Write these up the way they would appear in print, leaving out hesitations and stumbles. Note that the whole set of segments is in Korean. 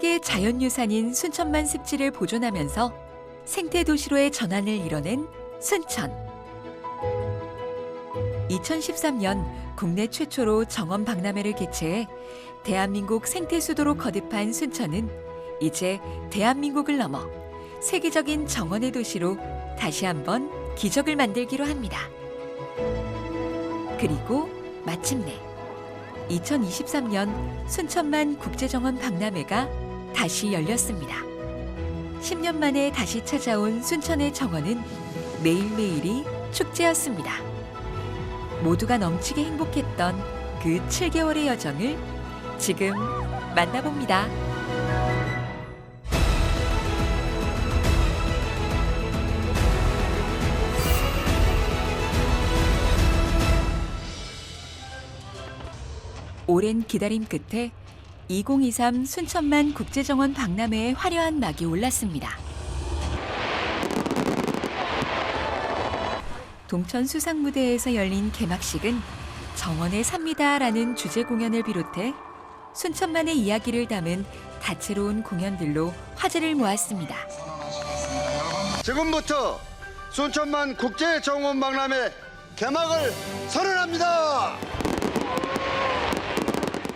세계 자연유산인 순천만 습지를 보존하면서 생태도시로의 전환을 이뤄낸 순천. 2013년 국내 최초로 정원 박람회를 개최해 대한민국 생태수도로 거듭한 순천은 이제 대한민국을 넘어 세계적인 정원의 도시로 다시 한번 기적을 만들기로 합니다. 그리고 마침내 2023년 순천만 국제정원 박람회가 다시 열렸습니다. 10년 만에 다시 찾아온 순천의 정원은 매일매일이 축제였습니다. 모두가 넘치게 행복했던 그 7개월의 여정을 지금 만나봅니다. 오랜 기다림 끝에 2023 순천만 국제정원 박람회의 화려한 막이 올랐습니다. 동천 수상무대에서 열린 개막식은 정원에 삽니다라는 주제 공연을 비롯해 순천만의 이야기를 담은 다채로운 공연들로 화제를 모았습니다. 지금부터 순천만 국제정원 박람회 개막을 선언합니다.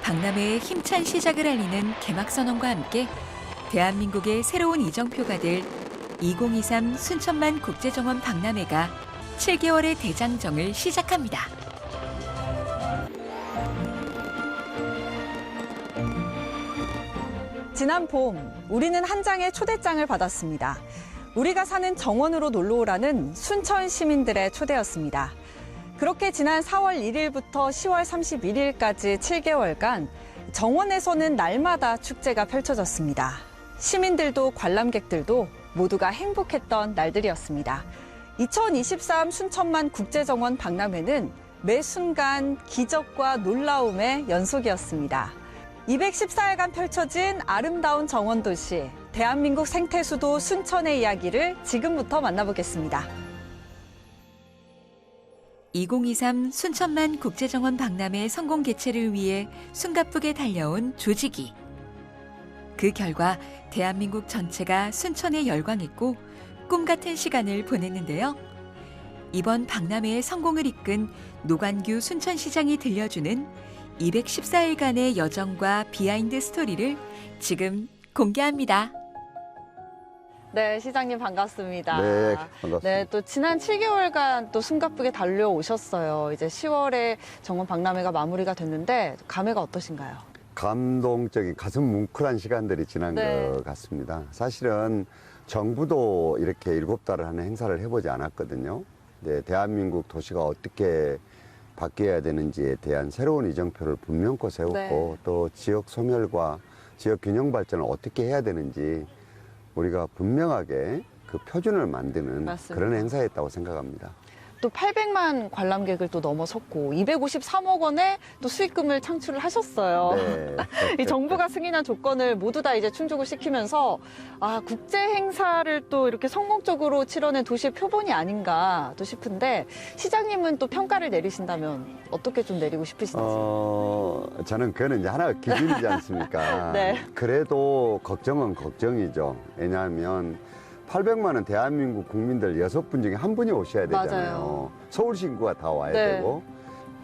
박람회의 힘찬 시작을 알리는 개막 선언과 함께 대한민국의 새로운 이정표가 될 2023 순천만 국제정원 박람회가 7개월의 대장정을 시작합니다. 지난 봄, 우리는 한 장의 초대장을 받았습니다. 우리가 사는 정원으로 놀러 오라는 순천 시민들의 초대였습니다. 그렇게 지난 4월 1일부터 10월 31일까지 7개월간 정원에서는 날마다 축제가 펼쳐졌습니다. 시민들도 관람객들도 모두가 행복했던 날들이었습니다. 2023 순천만 국제정원 박람회는 매 순간 기적과 놀라움의 연속이었습니다. 214일간 펼쳐진 아름다운 정원도시, 대한민국 생태수도 순천의 이야기를 지금부터 만나보겠습니다. 2023 순천만 국제정원 박람회 성공 개최를 위해 숨가쁘게 달려온 조직이. 그 결과 대한민국 전체가 순천에 열광했고 꿈같은 시간을 보냈는데요. 이번 박람회의 성공을 이끈 노관규 순천시장이 들려주는 214일간의 여정과 비하인드 스토리를 지금 공개합니다. 네, 시장님 반갑습니다. 네, 반갑습니다. 네, 또 지난 7개월간 또 숨가쁘게 달려오셨어요. 이제 10월에 정원 박람회가 마무리가 됐는데 감회가 어떠신가요? 감동적인 가슴 뭉클한 시간들이 지난 네. 것 같습니다. 사실은 정부도 이렇게 7달을 하는 행사를 해보지 않았거든요. 네, 대한민국 도시가 어떻게 바뀌어야 되는지에 대한 새로운 이정표를 분명코 세웠고 네. 또 지역 소멸과 지역 균형 발전을 어떻게 해야 되는지 우리가 분명하게 그 표준을 만드는 맞습니다. 그런 행사였다고 생각합니다. 또 800만 관람객을 또 넘어섰고 253억 원의 또 수익금을 창출을 하셨어요. 네. 이 정부가 승인한 조건을 모두 다 이제 충족을 시키면서 국제 행사를 또 이렇게 성공적으로 치러낸 도시의 표본이 아닌가 또 싶은데 시장님은 또 평가를 내리신다면 어떻게 좀 내리고 싶으신지? 저는 그거는 이제 하나가 기준이지 않습니까? 네. 그래도 걱정은 걱정이죠. 왜냐하면 800만 원 대한민국 국민들 6분 중에 1분이 오셔야 되잖아요. 맞아요. 서울시 인구가 다 와야 네. 되고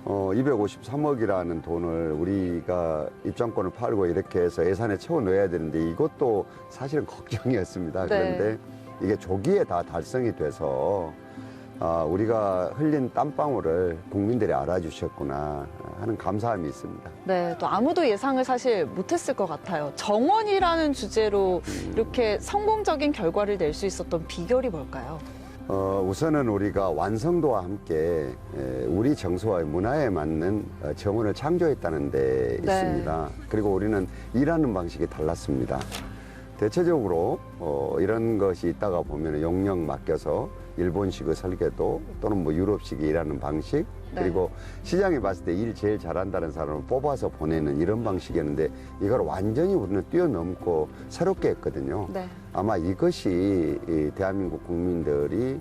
253억이라는 돈을 우리가 입장권을 팔고 이렇게 해서 예산에 채워 넣어야 되는데 이것도 사실은 걱정이었습니다. 네. 그런데 이게 조기에 다 달성이 돼서 우리가 흘린 땀방울을 국민들이 알아주셨구나 하는 감사함이 있습니다. 네, 또 아무도 예상을 사실 못했을 것 같아요. 정원이라는 주제로 이렇게 성공적인 결과를 낼 수 있었던 비결이 뭘까요? 우선은 우리가 완성도와 함께 우리 정서와 문화에 맞는 정원을 창조했다는 데 네. 있습니다. 그리고 우리는 일하는 방식이 달랐습니다. 대체적으로 이런 것이 있다가 보면 용역 맡겨서 일본식의 설계도 또는 뭐 유럽식 일하는 방식 그리고 시장에 봤을 때 일 제일 잘한다는 사람을 뽑아서 보내는 이런 방식이었는데 이걸 완전히 우리는 뛰어넘고 새롭게 했거든요. 네. 아마 이것이 이 대한민국 국민들이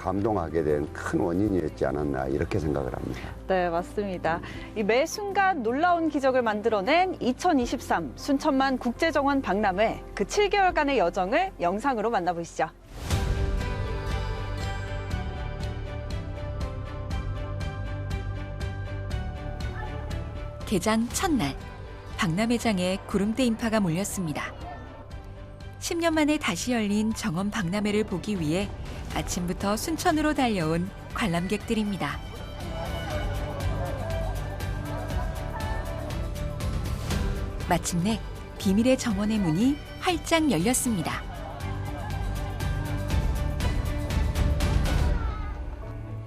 감동하게 된 큰 원인이었지 않았나 이렇게 생각을 합니다. 네, 맞습니다. 이 매 순간 놀라운 기적을 만들어낸 2023 순천만 국제정원 박람회 그 7개월간의 여정을 영상으로 만나보시죠. 개장 첫날 박람회장에 구름대 인파가 몰렸습니다. 10년 만에 다시 열린 정원 박람회를 보기 위해 아침부터 순천으로 달려온 관람객들입니다. 마침내 비밀의 정원의 문이 활짝 열렸습니다.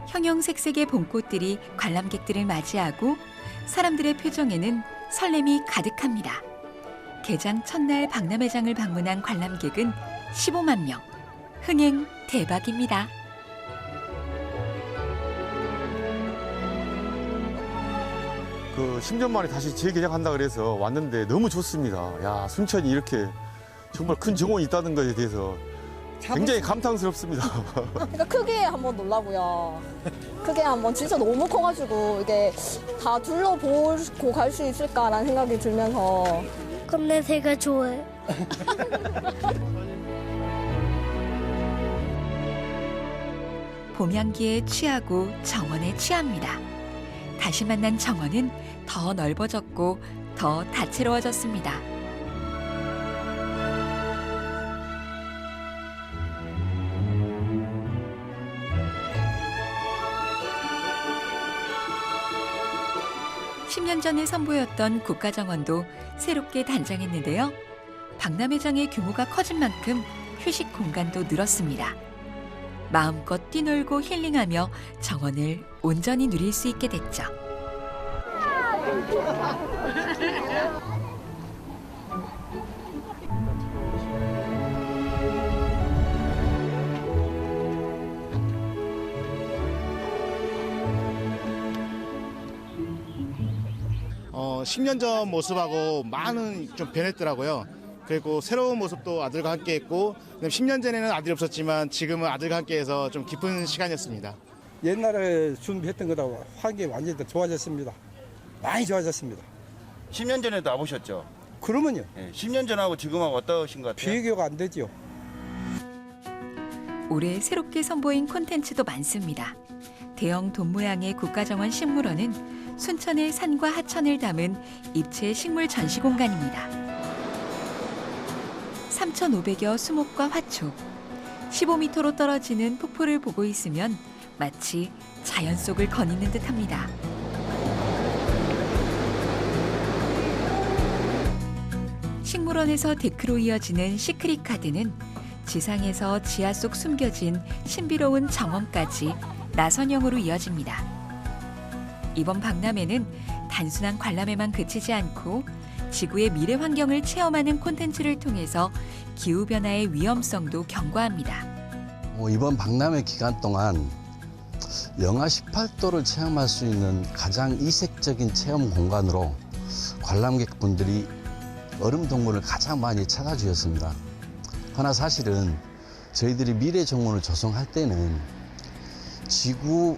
형형색색의 봄꽃들이 관람객들을 맞이하고 사람들의 표정에는 설렘이 가득합니다. 개장 첫날 박람회장을 방문한 관람객은 15만 명. 흥행 대박입니다. 그 10년 만에 다시 재개장한다 그래서 왔는데 너무 좋습니다. 야, 순천이 이렇게 정말 큰 정원이 있다는 것에 대해서 굉장히 감탄스럽습니다. 그러니까 크기에 한번 놀라고요. 크게 한번 진짜 너무 커가지고 이게 다 둘러보고 갈 수 있을까라는 생각이 들면서 검내새가 좋아요. 봄향기에 취하고 정원에 취합니다. 다시 만난 정원은 더 넓어졌고 더 다채로워졌습니다. (10년) 전에 선보였던 국가정원도 새롭게 단장했는데요. 박람회장의 규모가 커진 만큼 휴식 공간도 늘었습니다. 마음껏 뛰놀고 힐링하며 정원을 온전히 누릴 수 있게 됐죠. 어, 10년 전 모습하고 많은 좀 변했더라고요. 그리고 새로운 모습도 아들과 함께 했고 10년 전에는 아들이 없었지만 지금은 아들과 함께 해서 좀 기쁜 시간이었습니다. 옛날에 준비했던 거하고 환경이 완전히 더 좋아졌습니다. 많이 좋아졌습니다. 10년 전에도 와보셨죠? 그러면요. 네, 10년 전하고 지금하고 어떠신 것 같아요? 비교가 안 되죠. 올해 새롭게 선보인 콘텐츠도 많습니다. 대형 돔 모양의 국가정원 식물원은 순천의 산과 하천을 담은 입체 식물 전시 공간입니다. 3,500여 수목과 화초, 15m로 떨어지는 폭포를 보고 있으면 마치 자연 속을 거니는 듯합니다. 식물원에서 데크로 이어지는 시크릿 가든은 지상에서 지하 속 숨겨진 신비로운 정원까지 나선형으로 이어집니다. 이번 박람회는 단순한 관람에만 그치지 않고 지구의 미래 환경을 체험하는 콘텐츠를 통해서 기후변화의 위험성도 경고합니다. 이번 박람회 기간 동안 영하 18도를 체험할 수 있는 가장 이색적인 체험 공간으로 관람객분들이 얼음 동굴을 가장 많이 찾아주셨습니다. 허나 사실은 저희들이 미래 정원을 조성할 때는 지구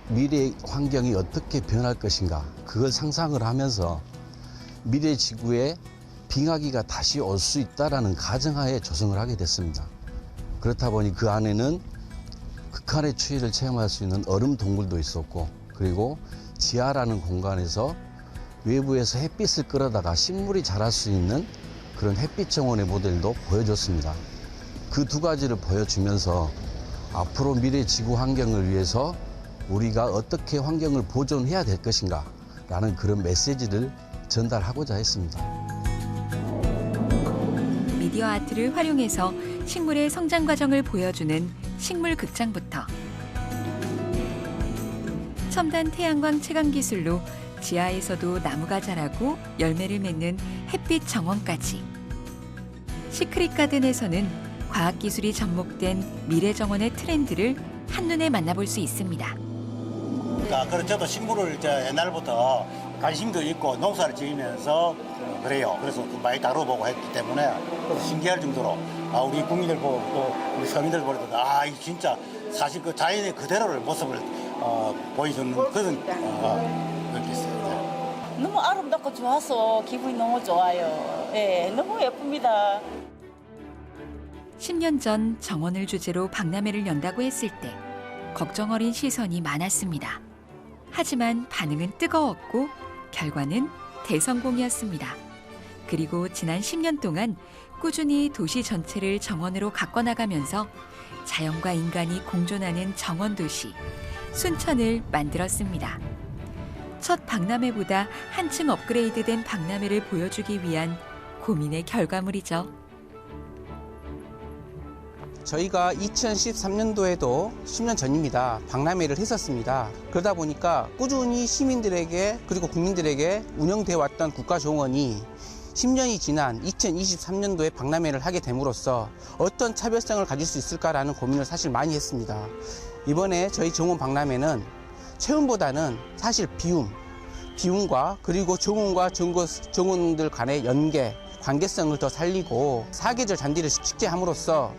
미래 환경이 어떻게 변할 것인가 그걸 상상을 하면서 미래 지구에 빙하기가 다시 올 수 있다는 가정하에 조성을 하게 됐습니다. 그렇다 보니 그 안에는 극한의 추위를 체험할 수 있는 얼음 동굴도 있었고 그리고 지하라는 공간에서 외부에서 햇빛을 끌어다가 식물이 자랄 수 있는 그런 햇빛 정원의 모델도 보여줬습니다. 그 두 가지를 보여주면서 앞으로 미래 지구 환경을 위해서 우리가 어떻게 환경을 보존해야 될 것인가 라는 그런 메시지를 전달하고자 했습니다. 미디어 아트를 활용해서 식물의 성장 과정을 보여주는 식물 극장부터 첨단 태양광 채광 기술로 지하에서도 나무가 자라고 열매를 맺는 햇빛 정원까지 시크릿 가든에서는 과학기술이 접목된 미래 정원의 트렌드를 한눈에 만나볼 수 있습니다. 그래서 저도 식물을 옛날부터 관심도 있고 농사를 지으면서 그래요. 그래서 많이 다뤄보고 했기 때문에 신기할 정도로 우리 국민들 보고 또 우리 서민들 보고 이 진짜 사실 그 자연의 그대로를 모습을 보여주는 그런 느꼈어요. 너무 아름답고 좋아서 기분이 너무 좋아요. 예, 너무 예쁩니다. 10년 전 정원을 주제로 박람회를 연다고 했을 때 걱정 어린 시선이 많았습니다. 하지만 반응은 뜨거웠고 결과는 대성공이었습니다. 그리고 지난 10년 동안 꾸준히 도시 전체를 정원으로 가꿔나가면서 자연과 인간이 공존하는 정원도시, 순천을 만들었습니다. 첫 박람회보다 한층 업그레이드된 박람회를 보여주기 위한 고민의 결과물이죠. 저희가 2013년도에도 10년 전입니다. 박람회를 했었습니다. 그러다 보니까 꾸준히 시민들에게 그리고 국민들에게 운영되어 왔던 국가정원이 10년이 지난 2023년도에 박람회를 하게 됨으로써 어떤 차별성을 가질 수 있을까라는 고민을 사실 많이 했습니다. 이번에 저희 정원 박람회는 체험보다는 사실 비움과 그리고 정원과 정원들 간의 연계, 관계성을 더 살리고 사계절 잔디를 축제함으로써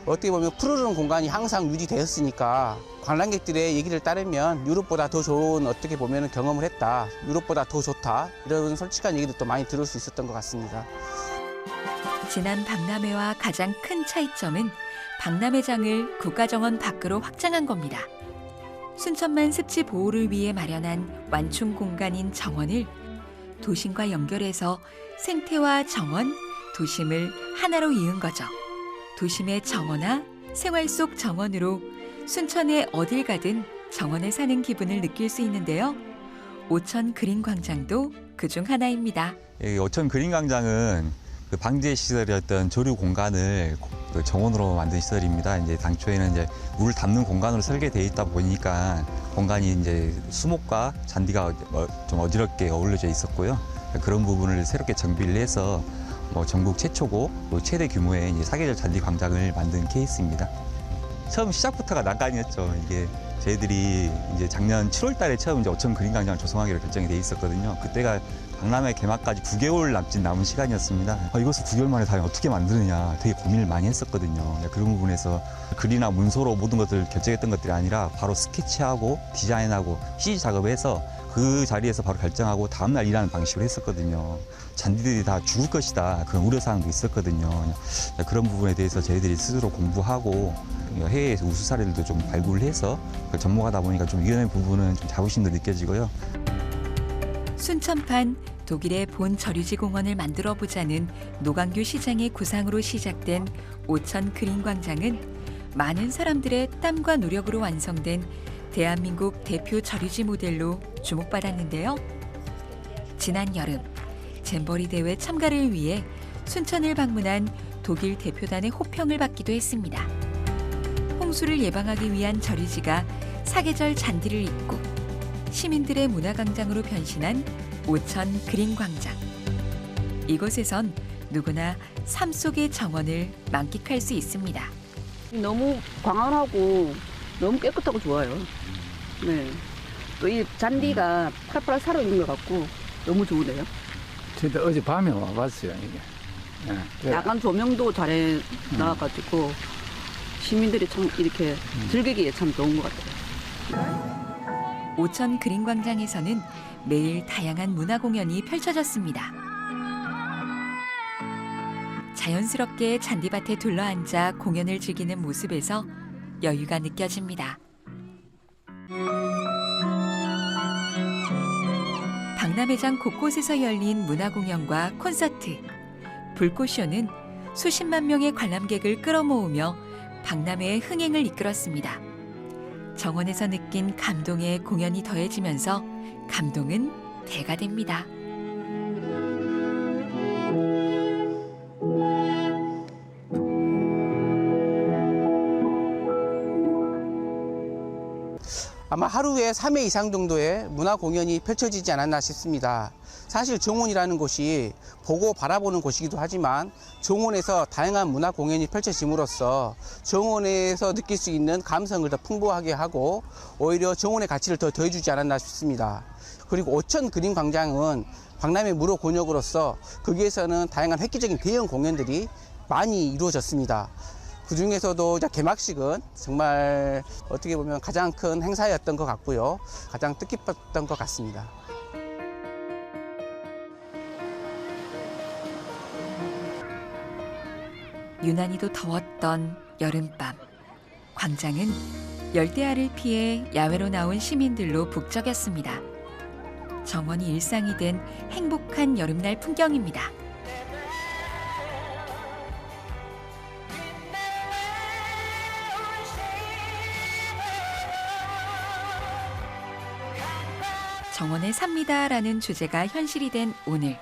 어떻게 보면 푸르른 공간이 항상 유지되었으니까 관람객들의 얘기를 따르면 유럽보다 더 좋은 어떻게 보면 경험을 했다. 유럽보다 더 좋다. 이런 솔직한 얘기도 또 많이 들을 수 있었던 것 같습니다. 지난 박람회와 가장 큰 차이점은 박람회장을 국가정원 밖으로 확장한 겁니다. 순천만 습지 보호를 위해 마련한 완충 공간인 정원을 도심과 연결해서 생태와 정원, 도심을 하나로 이은 거죠. 도심의 정원화, 생활 속 정원으로 순천에 어딜 가든 정원에 사는 기분을 느낄 수 있는데요. 오천 그린광장도 그중 하나입니다. 오천 그린광장은 그 방제 시설이었던 조류 공간을 그 정원으로 만든 시설입니다. 이제 당초에는 이제 물을 담는 공간으로 설계되어 있다 보니까 공간이 이제 수목과 잔디가 좀 어지럽게 어울려져 있었고요. 그런 부분을 새롭게 정비를 해서 전국 최초고 최대 규모의 이제 사계절 잔디 광장을 만든 케이스입니다. 처음 시작부터가 난관이었죠. 이게 저희들이 이제 작년 7월달에 처음 이제 오천 그린광장을 조성하기로 결정이 돼 있었거든요. 그때가 박람회 개막까지 9개월 남은 시간이었습니다. 이것을 9개월 만에 다 어떻게 만드느냐 되게 고민을 많이 했었거든요. 그런 부분에서 글이나 문서로 모든 것들을 결정했던 것들이 아니라 바로 스케치하고 디자인하고 CG 작업해서 그 자리에서 바로 결정하고 다음날 일하는 방식으로 했었거든요. 잔디들이 다 죽을 것이다 그런 우려사항도 있었거든요. 그런 부분에 대해서 저희들이 스스로 공부하고 해외에서 우수 사례들도 좀 발굴을 해서 접목하다 보니까 좀 위험한 부분은 좀 자부심도 느껴지고요. 순천판 독일의 본 저류지 공원을 만들어 보자는 노광규 시장의 구상으로 시작된 오천 그린광장은 많은 사람들의 땀과 노력으로 완성된 대한민국 대표 저류지 모델로 주목받았는데요. 지난 여름 잼버리 대회 참가를 위해 순천을 방문한 독일 대표단의 호평을 받기도 했습니다. 홍수를 예방하기 위한 저류지가 사계절 잔디를 잇고 시민들의 문화광장으로 변신한 오천 그린광장. 이곳에선 누구나 삶 속의 정원을 만끽할 수 있습니다. 너무 광활하고 너무 깨끗하고 좋아요. 네. 또 이 잔디가 팔팔 살아있는 것 같고 너무 좋으네요. 저도 어젯밤에 와봤어요, 이게. 네. 야간 조명도 잘 나와가지고 시민들이 참 이렇게 즐기기에 참 좋은 것 같아요. 오천 그린광장에서는 매일 다양한 문화공연이 펼쳐졌습니다. 자연스럽게 잔디밭에 둘러앉아 공연을 즐기는 모습에서 여유가 느껴집니다. 박람회장 곳곳에서 열린 문화공연과 콘서트, 불꽃쇼는 수십만 명의 관람객을 끌어모으며 박람회의 흥행을 이끌었습니다. 정원에서 느낀 감동에 공연이 더해지면서 감동은 배가 됩니다. 아마 하루에 3회 이상 정도의 문화 공연이 펼쳐지지 않았나 싶습니다. 사실 정원이라는 곳이 보고 바라보는 곳이기도 하지만 정원에서 다양한 문화 공연이 펼쳐짐으로써 정원에서 느낄 수 있는 감성을 더 풍부하게 하고 오히려 정원의 가치를 더 더해주지 않았나 싶습니다. 그리고 오천 그린광장은 박람회 무료 곤욕으로서 거기에서는 다양한 획기적인 대형 공연들이 많이 이루어졌습니다. 그 중에서도 개막식은 정말 어떻게 보면 가장 큰 행사였던 것 같고요. 가장 뜻깊었던 것 같습니다. 유난히도 더웠던 여름밤. 광장은 열대야를 피해 야외로 나온 시민들로 북적였습니다. 정원이 일상이 된 행복한 여름날 풍경입니다. 정원에 삽니다라는 주제가 현실이 된 오늘.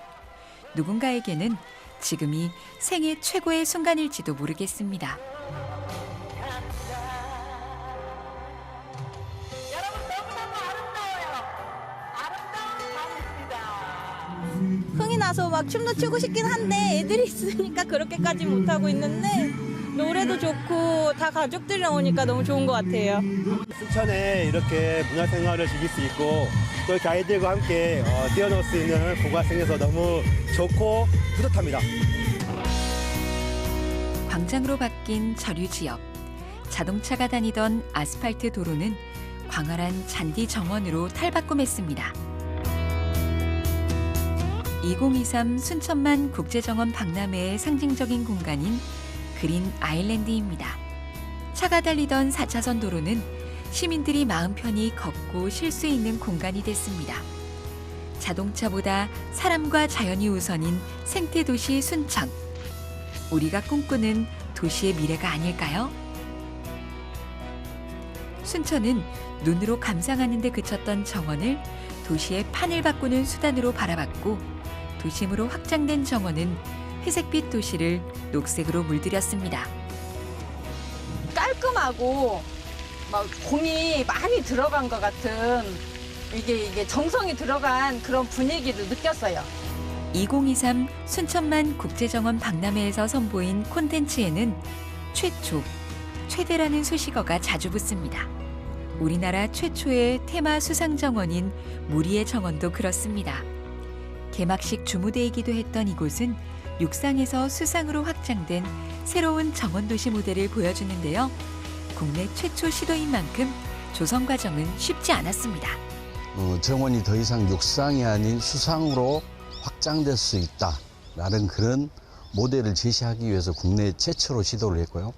누군가에게는 지금이 생애 최고의 순간일지도 모르겠습니다. 흥이 나서 막 춤도 추고 싶긴 한데 애들이 있으니까 그렇게까지 못하고 있는데 노래도 좋고 다 가족들이랑 오니까 너무 좋은 것 같아요. 순천에 이렇게 문화생활을 즐길 수 있고 또 이렇게 아이들과 함께 뛰어놀 수 있는 공간이 생겨서 너무 좋고 뿌듯합니다. 광장으로 바뀐 저류 지역. 자동차가 다니던 아스팔트 도로는 광활한 잔디 정원으로 탈바꿈했습니다. 2023 순천만 국제정원 박람회의 상징적인 공간인 그린 아일랜드입니다. 차가 달리던 4차선 도로는 시민들이 마음 편히 걷고 쉴 수 있는 공간이 됐습니다. 자동차보다 사람과 자연이 우선인 생태도시 순천. 우리가 꿈꾸는 도시의 미래가 아닐까요? 순천은 눈으로 감상하는 데 그쳤던 정원을 도시의 판을 바꾸는 수단으로 바라봤고, 도심으로 확장된 정원은 회색빛 도시를 녹색으로 물들였습니다. 깔끔하고 막 공이 많이 들어간 것 같은 이게 정성이 들어간 그런 분위기를 느꼈어요. 2023 순천만 국제정원 박람회에서 선보인 콘텐츠에는 최초, 최대라는 수식어가 자주 붙습니다. 우리나라 최초의 테마 수상정원인 무리의 정원도 그렇습니다. 개막식 주무대이기도 했던 이곳은 육상에서 수상으로 확장된 새로운 정원도시 모델을 보여주는데요. 국내 최초 시도인 만큼 조성 과정은 쉽지 않았습니다. 정원이 더 이상 육상이 아닌 수상으로 확장될 수 있다라는 그런 모델을 제시하기 위해서 국내 최초로 시도를 했고요.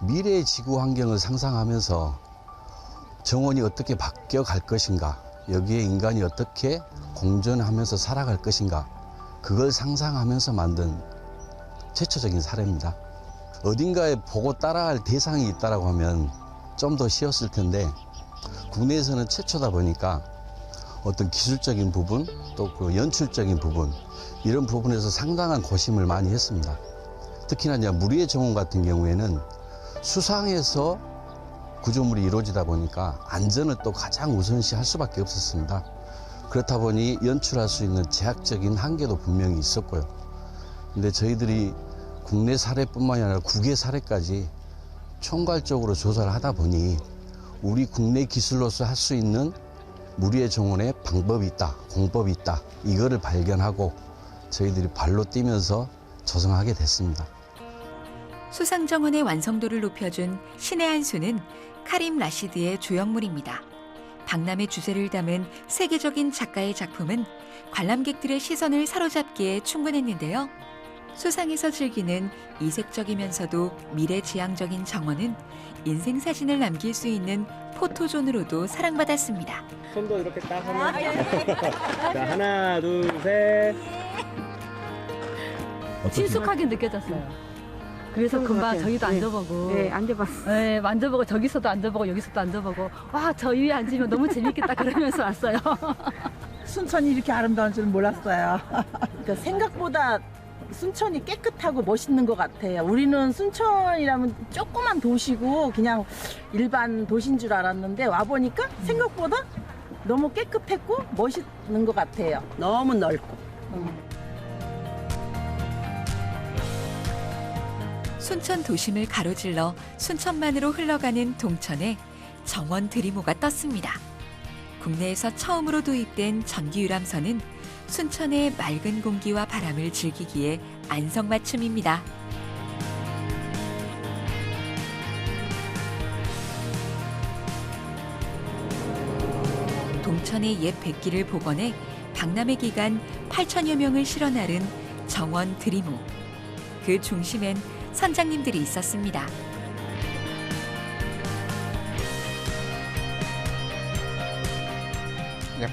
미래의 지구 환경을 상상하면서 정원이 어떻게 바뀌어갈 것인가, 여기에 인간이 어떻게 공존하면서 살아갈 것인가, 그걸 상상하면서 만든 최초적인 사례입니다. 어딘가에 보고 따라할 대상이 있다고 하면 좀 더 쉬웠을 텐데, 국내에서는 최초다 보니까 어떤 기술적인 부분, 또 그 연출적인 부분, 이런 부분에서 상당한 고심을 많이 했습니다. 특히나 이제 무리의 정원 같은 경우에는 수상에서 구조물이 이루어지다 보니까 안전을 또 가장 우선시할 수밖에 없었습니다. 그렇다 보니 연출할 수 있는 제약적인 한계도 분명히 있었고요. 근데 저희들이 국내 사례뿐만이 아니라 국외 사례까지 총괄적으로 조사를 하다 보니 우리 국내 기술로서 할 수 있는 무리의 정원에 방법이 있다, 공법이 있다, 이거를 발견하고 저희들이 발로 뛰면서 조성하게 됐습니다. 수상정원의 완성도를 높여준 신의 한 수는 카림 라시드의 조형물입니다. 박람회 주제를 담은 세계적인 작가의 작품은 관람객들의 시선을 사로잡기에 충분했는데요. 수상에서 즐기는 이색적이면서도 미래지향적인 정원은 인생 사진을 남길 수 있는 포토존으로도 사랑받았습니다. 손도 이렇게 딱 하면 자, 하나, 둘, 셋. 친숙하게 느껴졌어요. 그래서 금방 저기도 앉아보고, 네, 앉아봤어. 네, 만져보고 저기서도 앉아보고 여기서도 앉아보고, 와, 저 위에 앉으면 너무 재밌겠다 그러면서 왔어요. 순천이 이렇게 아름다운 줄은 몰랐어요. 그러니까 생각보다 순천이 깨끗하고 멋있는 것 같아요. 우리는 순천이라면 조그만 도시고 그냥 일반 도시인 줄 알았는데 와보니까 생각보다 너무 깨끗했고 멋있는 것 같아요. 너무 넓고. 순천 도심을 가로질러 순천만으로 흘러가는 동천에 정원 드리모가 떴습니다. 국내에서 처음으로 도입된 전기 유람선은 순천의 맑은 공기와 바람을 즐기기에 안성맞춤입니다. 동천의 옛 백기를 복원해 박람회 기간 8천여 명을 실어 나른 정원 드리모. 그 중심엔 선장님들이 있었습니다.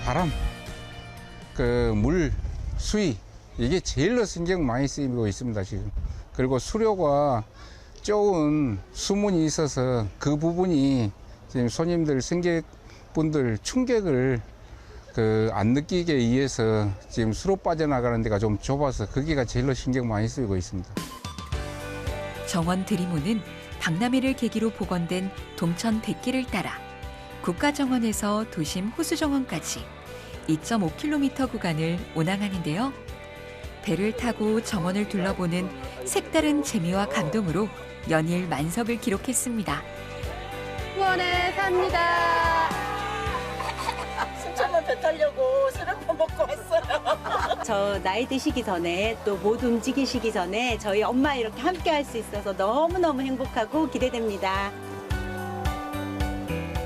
바람, 물, 수위 이게 제일로 신경 많이 쓰이고 있습니다 지금. 그리고 수료가 좋은 수문이 있어서 그 부분이 지금 손님들, 승객분들 충격을 안 느끼게 위해서 지금 수로 빠져나가는 데가 좀 좁아서 거기가 제일로 신경 많이 쓰이고 있습니다. 정원 드리모는 박람회를 계기로 복원된 동천 백기를 따라 국가정원에서 도심 호수정원까지 2.5km 구간을 운항하는데요. 배를 타고 정원을 둘러보는 색다른 재미와 감동으로 연일 만석을 기록했습니다. 수원에 삽니다. 순천만 배 타려고 술 한 번 먹고 왔어요. 저 나이 드시기 전에 또 못 움직이시기 전에 저희 엄마 이렇게 함께 할 수 있어서 너무너무 행복하고 기대됩니다.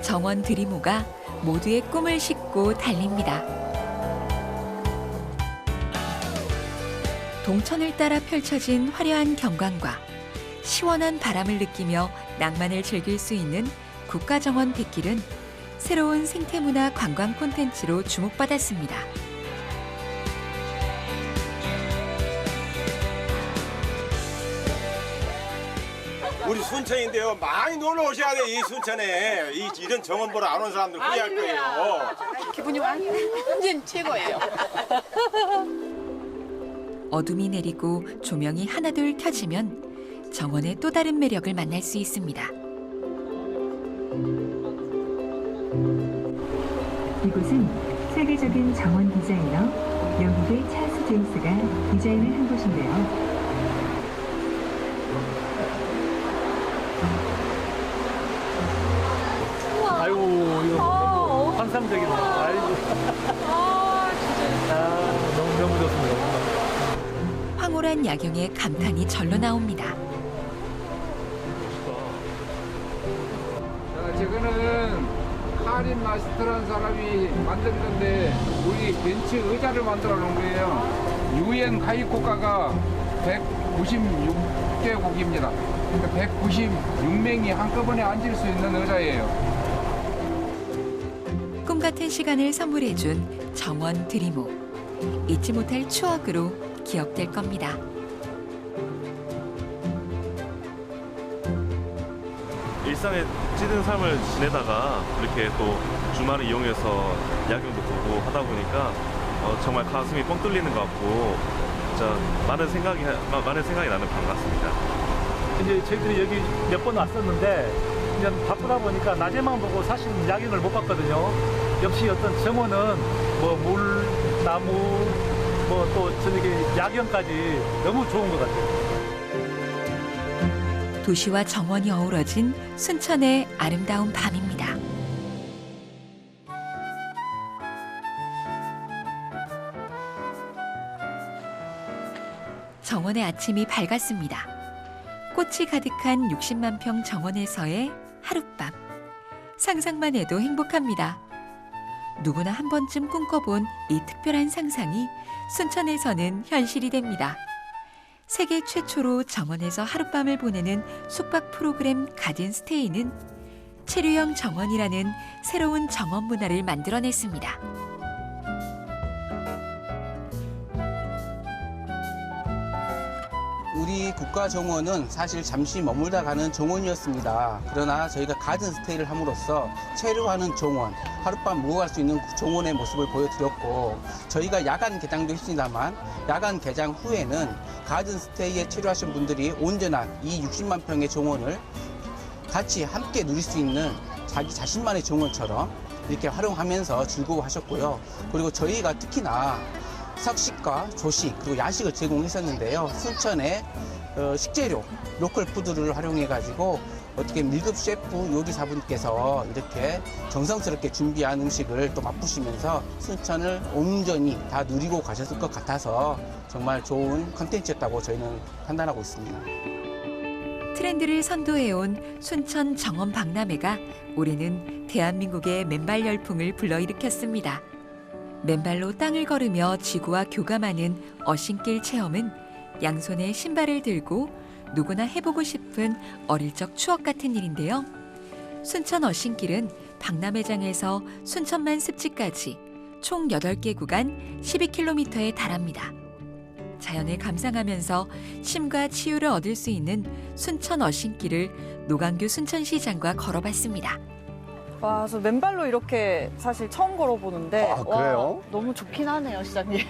정원 드리모가 모두의 꿈을 싣고 달립니다. 동천을 따라 펼쳐진 화려한 경관과 시원한 바람을 느끼며 낭만을 즐길 수 있는 국가정원 백길은 새로운 생태문화 관광 콘텐츠로 주목받았습니다. 우리 순천인데요. 많이 놀러 오셔야 돼. 이 순천에 이런 정원 보러 안 온 사람들 후회할 거예요. 기분이 완전 최고예요. 어둠이 내리고 조명이 하나둘 켜지면 정원의 또 다른 매력을 만날 수 있습니다. 이곳은 세계적인 정원 디자이너 영국의 찰스 제임스가 디자인을 한 곳인데요. 아이고 이거 환상적이네. 아이고. 너무 좋습니다. 황홀한 야경에 감탄이 절로 나옵니다. 저거는 카린 마스터라는 사람이 만든 건데 우리 벤츠 의자를 만들어 놓은 거예요. 유엔 가입국가가 196개국입니다. 그러니까 196명이 한꺼번에 앉을 수 있는 의자예요. 꿈 같은 시간을 선물해준 정원 드리모. 잊지 못할 추억으로 기억될 겁니다. 일상에 찌든 삶을 지내다가 이렇게 또 주말을 이용해서 야경도 보고 하다 보니까 정말 가슴이 뻥 뚫리는 것 같고 진짜 많은 생각이 나는 방 같습니다. 이제 저희들이 여기 몇 번 왔었는데 그냥 바쁘다 보니까 낮에만 보고 사실 야경을 못 봤거든요. 역시 어떤 정원은 뭐 물, 나무, 뭐 또 저녁에 야경까지 너무 좋은 것 같아요. 도시와 정원이 어우러진 순천의 아름다운 밤입니다. 정원의 아침이 밝았습니다. 꽃이 가득한 60만 평 정원에서의 하룻밤. 상상만 해도 행복합니다. 누구나 한 번쯤 꿈꿔본 이 특별한 상상이 순천에서는 현실이 됩니다. 세계 최초로 정원에서 하룻밤을 보내는 숙박 프로그램 가든스테이는 체류형 정원이라는 새로운 정원 문화를 만들어냈습니다. 우리 국가정원은 사실 잠시 머물다 가는 정원이었습니다. 그러나 저희가 가든스테이를 함으로써 체류하는 정원, 하룻밤 묵어갈 수 있는 정원의 모습을 보여드렸고, 저희가 야간 개장도 했습니다만 야간 개장 후에는 가든스테이에 체류하신 분들이 온전한 이 60만 평의 정원을 같이 함께 누릴 수 있는 자기 자신만의 정원처럼 이렇게 활용하면서 즐거워하셨고요. 그리고 저희가 특히나 석식과 조식 그리고 야식을 제공했었는데요. 순천의 식재료, 로컬 푸드를 활용해가지고 어떻게 밀급 셰프 요리사분께서 이렇게 정성스럽게 준비한 음식을 또 맛보시면서 순천을 온전히 다 누리고 가셨을 것 같아서 정말 좋은 컨텐츠였다고 저희는 판단하고 있습니다. 트렌드를 선도해온 순천 정원 박람회가 올해는 대한민국의 맨발 열풍을 불러일으켰습니다. 맨발로 땅을 걸으며 지구와 교감하는 어신길 체험은 양손에 신발을 들고 누구나 해보고 싶은 어릴 적 추억 같은 일인데요. 순천 어신길은 박람회장에서 순천만 습지까지 총 8개 구간 12km에 달합니다. 자연을 감상하면서 쉼과 치유를 얻을 수 있는 순천 어신길을 노광규 순천시장과 걸어봤습니다. 와, 저 맨발로 이렇게 사실 처음 걸어보는데 아, 그래요? 와, 너무 좋긴 하네요, 시장님.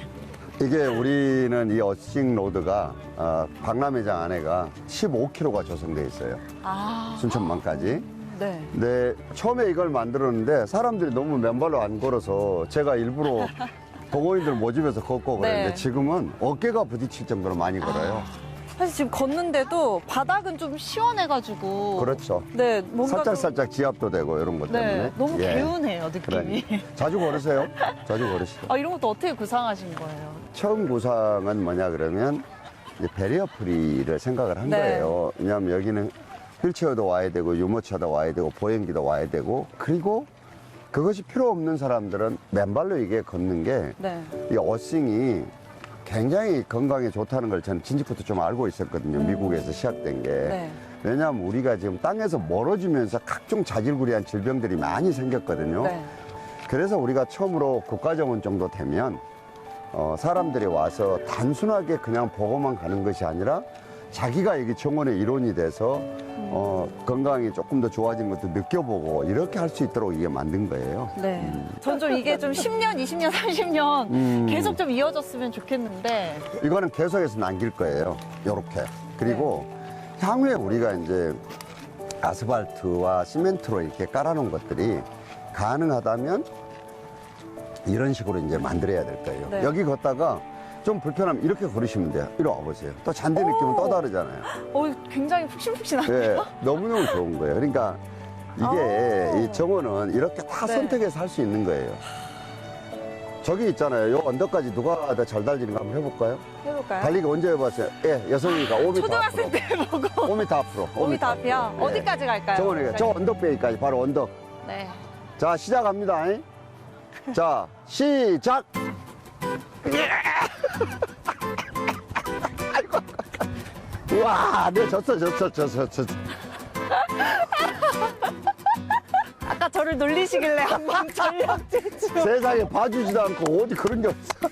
이게 우리는 이 어싱 로드가 박람회장 안에가 15km가 조성돼 있어요. 순천만까지. 네. 근데 처음에 이걸 만들었는데 사람들이 너무 맨발로 안 걸어서 제가 일부러 동호인들 모집해서 걷고 그랬는데 네. 지금은 어깨가 부딪힐 정도로 많이 걸어요. 사실 지금 걷는데도 바닥은 좀 시원해가지고. 그렇죠. 네, 뭔가 살짝 지압도 되고 이런 것 네, 때문에. 너무 예. 개운해요, 느낌이. 자주 걸으세요? 자주 걸으시죠? 아, 이런 것도 어떻게 구상하신 거예요? 처음 구상은 뭐냐 그러면 이제 배리어 프리를 생각을 한 네. 거예요. 왜냐하면 여기는 휠체어도 와야 되고 유모차도 와야 되고 보행기도 와야 되고 그리고 그것이 필요 없는 사람들은 맨발로 이게 걷는 게 네. 이 어싱이 굉장히 건강에 좋다는 걸 저는 진즉부터 좀 알고 있었거든요. 미국에서 시작된 게. 네. 왜냐하면 우리가 지금 땅에서 멀어지면서 각종 자질구레한 질병들이 많이 생겼거든요. 네. 그래서 우리가 처음으로 국가정원 정도 되면 사람들이 와서 단순하게 그냥 보고만 가는 것이 아니라 자기가 여기 정원의 일원이 돼서 건강이 조금 더 좋아진 것도 느껴보고 이렇게 할 수 있도록 이게 만든 거예요. 네. 전 좀 이게 좀 10년, 20년, 30년 계속 좀 이어졌으면 좋겠는데. 이거는 계속해서 남길 거예요. 요렇게. 그리고 향후에 우리가 이제 아스팔트와 시멘트로 이렇게 깔아놓은 것들이 가능하다면 이런 식으로 이제 만들어야 될 거예요. 네. 여기 걷다가 좀 불편하면 이렇게 걸으시면 돼요. 이리 와보세요. 또 잔디 느낌은 또 다르잖아요. 굉장히 푹신푹신하네요. 네, 너무너무 좋은 거예요. 그러니까 이게 이 정원은 이렇게 다 네. 선택해서 할 수 있는 거예요. 저기 있잖아요. 요 언덕까지 누가 더 잘 달리는 거 한번 해볼까요? 해볼까요? 달리기 언제 해봤어요? 예, 여성이니까 5m 초등학생 앞으로. 때 해보고. 5m 앞으로. 5m 앞이요? 예. 어디까지 갈까요? 정원이가 저 언덕배기까지 바로 언덕. 네. 자, 시작합니다. 자, 시작! 우와, 네, 졌어. 아까 저를 놀리시길래 한번 전력 질주. 세상에 봐주지도 않고 어디 그런 게 없어.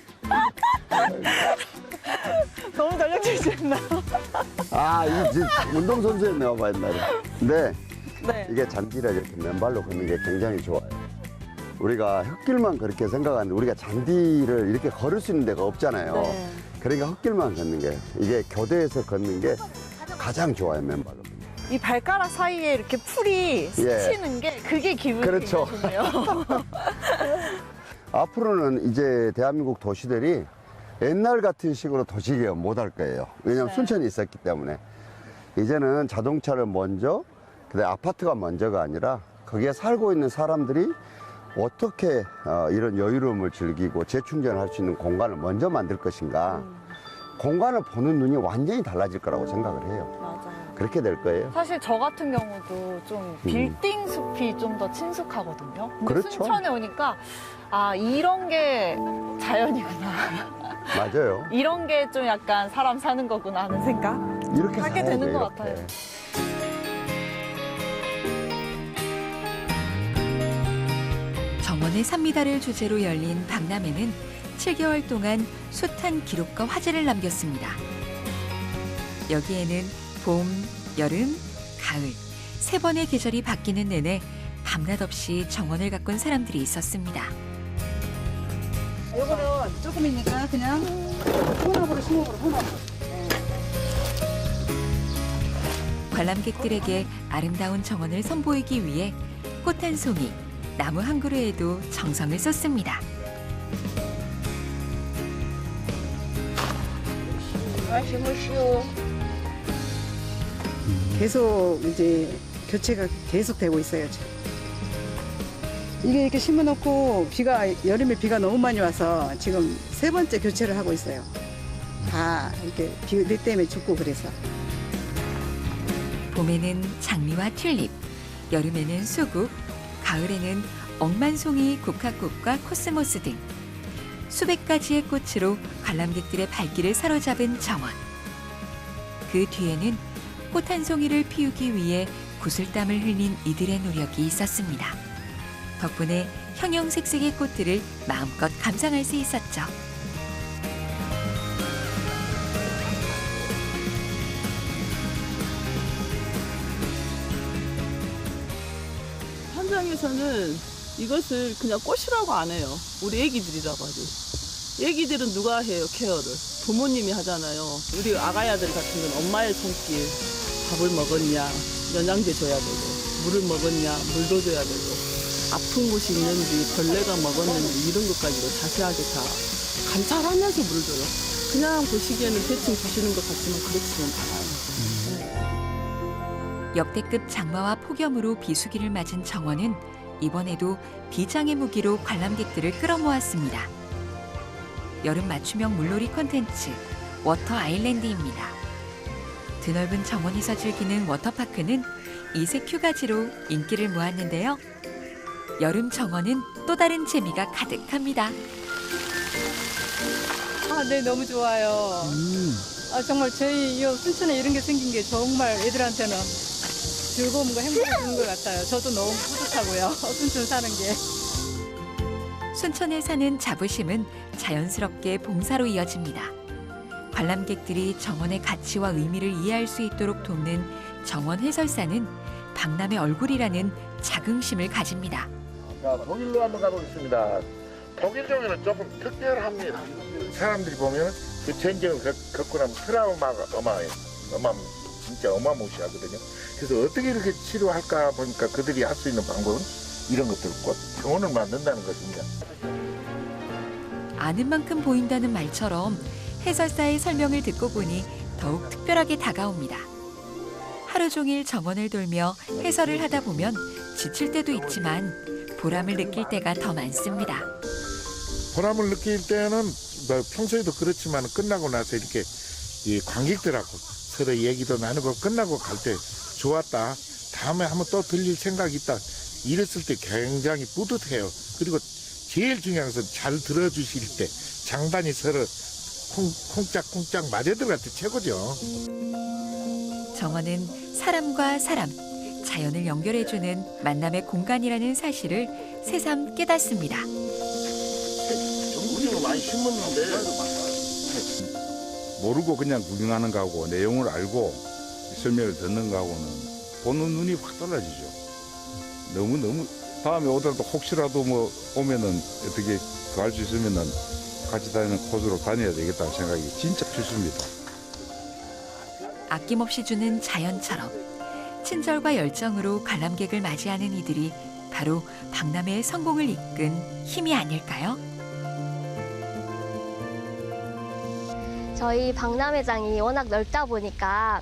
너무 전력 질주했나요? 아, 이 운동선수였네요, 봐, 옛날에. 근데 네. 이게 잔디를 이렇게 맨발로 걷는 게 굉장히 좋아요. 우리가 흙길만 그렇게 생각하는데 우리가 잔디를 이렇게 걸을 수 있는 데가 없잖아요. 네. 그러니까 흙길만 걷는 게 이게 교대에서 걷는 게 가장 좋아요, 맨발로. 이 발가락 사이에 이렇게 풀이 스치는 게 그게 기분이 그렇죠. 좋네요. 앞으로는 이제 대한민국 도시들이 옛날 같은 식으로 도시개혁 못 할 거예요. 왜냐하면 네. 순천이 있었기 때문에. 이제는 자동차를 먼저, 그다음에 아파트가 먼저가 아니라 거기에 살고 있는 사람들이 어떻게 이런 여유로움을 즐기고 재충전할 수 있는 공간을 먼저 만들 것인가. 공간을 보는 눈이 완전히 달라질 거라고 생각을 해요. 맞아요. 그렇게 될 거예요. 사실 저 같은 경우도 좀 빌딩 숲이 좀 더 친숙하거든요. 근데 그렇죠. 순천에 오니까 아, 이런 게 자연이구나. 맞아요. 이런 게 좀 약간 사람 사는 거구나 하는 생각 이렇게 하게 살아야죠, 되는 것 이렇게. 같아요. 정원의 산미다를 주제로 열린 박람회는 7개월 동안 숱한 기록과 화제를 남겼습니다. 여기에는 봄, 여름, 가을 세 번의 계절이 바뀌는 내내 밤낮 없이 정원을 가꾼 사람들이 있었습니다. 요거는 조금이니까 그냥 혼합으로 심어버려, 혼합으로. 관람객들에게 아름다운 정원을 선보이기 위해 꽃 한 송이, 나무 한 그루에도 정성을 쏟습니다. 계속 이제 교체가 계속 되고 있어요, 지금. 이게 이렇게 심어놓고 여름에 비가 너무 많이 와서 지금 3번째 교체를 하고 있어요. 다 이렇게 비 때문에 죽고 그래서. 봄에는 장미와 튤립, 여름에는 수국, 가을에는 억만송이, 국화꽃과 코스모스 등 수백 가지의 꽃으로 관람객들의 발길을 사로잡은 정원. 그 뒤에는 꽃 한 송이를 피우기 위해 구슬땀을 흘린 이들의 노력이 있었습니다. 덕분에 형형색색의 꽃들을 마음껏 감상할 수 있었죠. 현장에서는 이것을 그냥 꽃이라고 안 해요. 우리 애기들이라고 하지. 애기들은 누가 해요, 케어를? 부모님이 하잖아요. 우리 아가야들 같은 건 엄마의 손길, 밥을 먹었냐, 영양제 줘야 되고, 물을 먹었냐, 물도 줘야 되고, 아픈 곳이 있는지, 벌레가 먹었는지 이런 것까지도 자세하게 다 관찰하면서 물을 줘요. 그냥 보시기에는 대충 주시는 것 같지만 그렇지는 않아요. 역대급 장마와 폭염으로 비수기를 맞은 정원은 이번에도 비장의 무기로 관람객들을 끌어모았습니다. 여름 맞춤형 물놀이 콘텐츠 워터 아일랜드입니다. 드넓은 정원에서 즐기는 워터파크는 이색 휴가지로 인기를 모았는데요. 여름 정원은 또 다른 재미가 가득합니다. 네, 너무 좋아요. 정말 저희 이 순천에 이런 게 생긴 게 정말 애들한테는 즐거움과 행복을 주는 것 같아요. 저도 너무 뿌듯하고요. 순천 사는 게. 순천에 사는 자부심은 자연스럽게 봉사로 이어집니다. 관람객들이 정원의 가치와 의미를 이해할 수 있도록 돕는 정원 해설사는 박람회 얼굴이라는 자긍심을 가집니다. 자, 독일로 한번 가보겠습니다. 독일 종에는 조금 특별합니다. 사람들이 보면 그 전쟁을 겪고 나면 트라우마가 진짜 어마무시하거든요. 그래서 어떻게 이렇게 치료할까 보니까 그들이 할 수 있는 방법은 이런 것들 꼭 병원을 만든다는 것입니다. 아는 만큼 보인다는 말처럼 해설사의 설명을 듣고 보니 더욱 특별하게 다가옵니다. 하루 종일 정원을 돌며 해설을 하다 보면 지칠 때도 있지만 보람을 느낄 때가 더 많습니다. 보람을 느낄 때는 뭐 평소에도 그렇지만 끝나고 나서 이렇게 이 관객들하고 서로 얘기도 나누고 끝나고 갈 때 좋았다. 다음에 한번 또 들릴 생각이 있다. 이랬을 때 굉장히 뿌듯해요. 그리고 제일 중요한 것은 잘 들어주실 때 장단이 서로 쿵짝쿵짝 맞아들어갈 때 최고죠. 정원은 사람과 사람, 자연을 연결해주는 만남의 공간이라는 사실을 새삼 깨닫습니다. 전국적으로 많이 심었는데 모르고 그냥 구경하는 거하고 내용을 알고 설명을 듣는 거하고는 보는 눈이 확 달라지죠. 너무 다음에 오더라도 혹시라도 뭐 오면은 어떻게 갈 수 있으면은 같이 다니는 코스로 다녀야 되겠다는 생각이 진짜 필수입니다. 아낌없이 주는 자연처럼 친절과 열정으로 관람객을 맞이하는 이들이 바로 박람회의 성공을 이끈 힘이 아닐까요? 저희 박람회장이 워낙 넓다 보니까